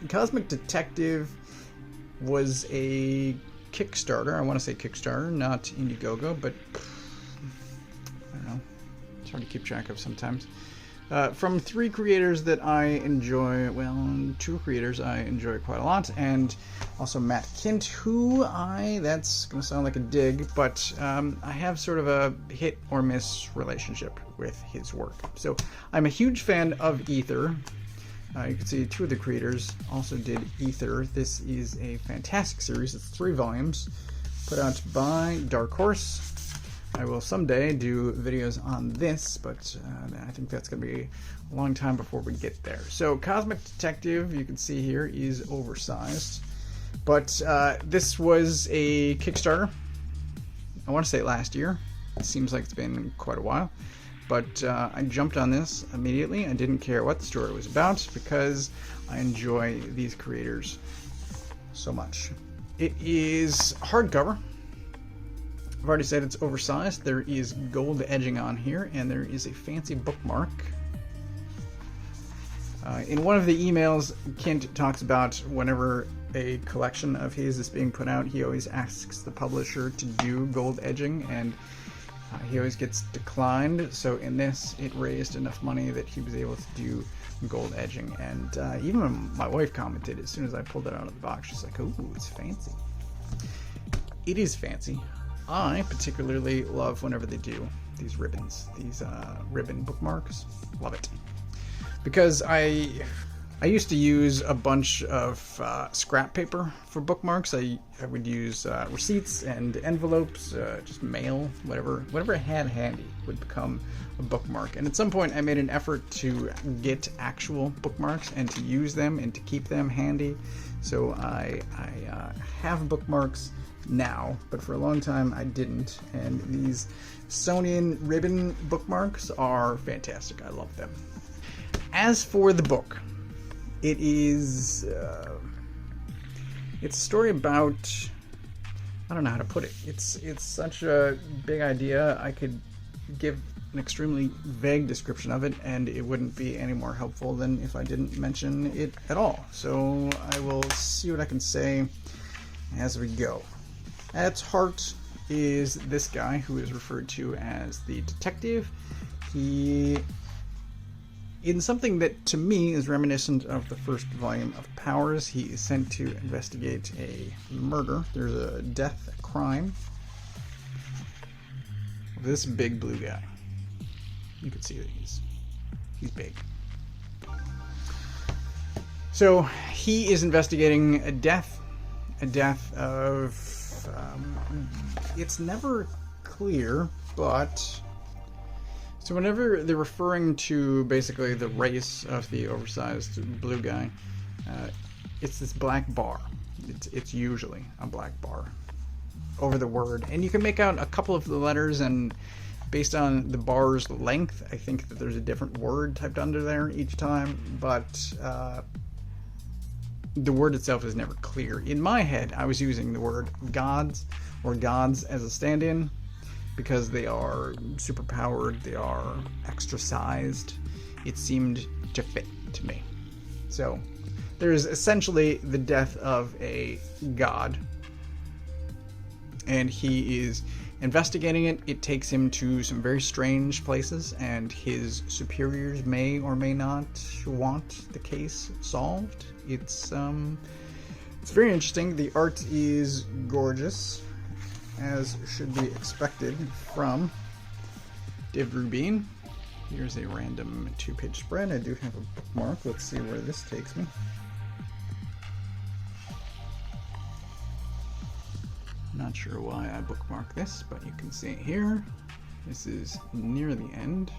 Cosmic Detective was a Kickstarter. I want to say Kickstarter, not Indiegogo, but I don't know. It's hard to keep track of sometimes. From 3 creators that I enjoy, well, 2 creators I enjoy quite a lot, and also Matt Kindt, who that's going to sound like a dig, but I have sort of a hit or miss relationship with his work. So I'm a huge fan of Ether. You can see 2 of the creators also did Ether. This is a fantastic series. It's 3 volumes put out by Dark Horse. I will someday do videos on this, but I think that's going to be a long time before we get there. So Cosmic Detective, you can see here, is oversized. But this was a Kickstarter. I want to say last year. It seems like it's been quite a while. But I jumped on this immediately. I didn't care what the story was about because I enjoy these creators so much. It is hardcover. I've already said it's oversized. There is gold edging on here, and there is a fancy bookmark. In one of the emails, Kindt talks about whenever a collection of his is being put out, he always asks the publisher to do gold edging, and he always gets declined. So in this, it raised enough money that he was able to do gold edging. And even my wife commented as soon as I pulled it out of the box, she's like, "Ooh, it's fancy." It is fancy. I particularly love whenever they do these ribbons, these ribbon bookmarks. Love it. Because I used to use a bunch of scrap paper for bookmarks. I would use receipts and envelopes, just mail, whatever I had handy would become a bookmark. And at some point I made an effort to get actual bookmarks and to use them and to keep them handy. So I have bookmarks now, but for a long time I didn't, and these Sonian ribbon bookmarks are fantastic. I love them. As for the book, it is it's a story about, I don't know how to put it. It's such a big idea. I could give an extremely vague description of it, and it wouldn't be any more helpful than if I didn't mention it at all. So I will see what I can say as we go. At its heart is this guy who is referred to as the detective. He, in something that to me is reminiscent of the first volume of Powers, he is sent to investigate a murder. There's a death, a crime. This big blue guy. You can see that he's big. So he is investigating a death of it's never clear, but so whenever they're referring to basically the race of the oversized blue guy, it's this black bar. It's usually a black bar over the word, and you can make out a couple of the letters, and based on the bar's length, I think that there's a different word typed under there each time, but the word itself is never clear. In my head, I was using the word gods or gods as a stand-in because they are super powered, they are extra sized. It seemed to fit to me. So there's essentially the death of a god, and he is investigating it. It takes him to some very strange places, and his superiors may or may not want the case solved. It's very interesting. The art is gorgeous, as should be expected from David Rubín. Here's a random 2-page spread. I do have a bookmark. Let's see where this takes me. Not sure why I bookmarked this, but you can see it here. This is near the end.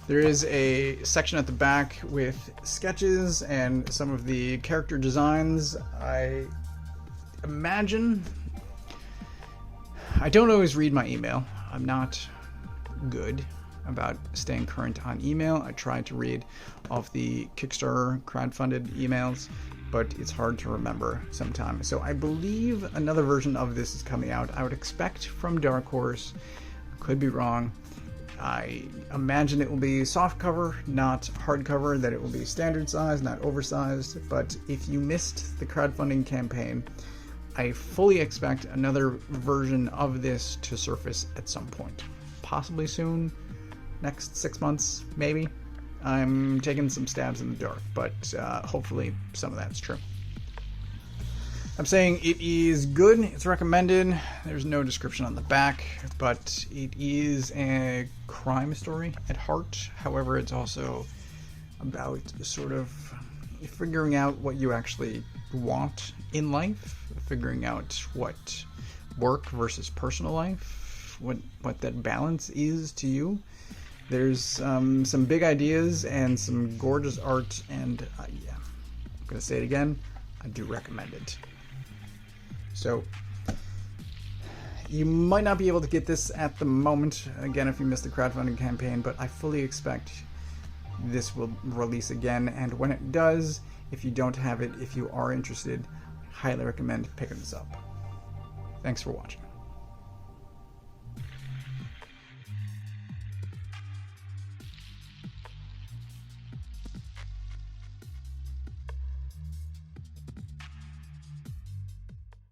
There is a section at the back with sketches and some of the character designs. I imagine, I don't always read my email. I'm not good about staying current on email. I try to read all of the Kickstarter crowdfunded emails, but it's hard to remember sometimes. So I believe another version of this is coming out. I would expect from Dark Horse, could be wrong. I imagine it will be soft cover, not hardcover, that it will be standard size, not oversized. But if you missed the crowdfunding campaign, I fully expect another version of this to surface at some point. Possibly soon, next 6 months, maybe. I'm taking some stabs in the dark, but hopefully some of that's true. I'm saying it is good, it's recommended. There's no description on the back, but it is a crime story at heart. However, it's also about sort of figuring out what you actually want in life, figuring out what work versus personal life, what that balance is to you. There's some big ideas and some gorgeous art, and yeah, I'm going to say it again, I do recommend it. So, you might not be able to get this at the moment, again, if you missed the crowdfunding campaign, but I fully expect this will release again, and when it does, if you don't have it, if you are interested, highly recommend picking this up. Thanks for watching.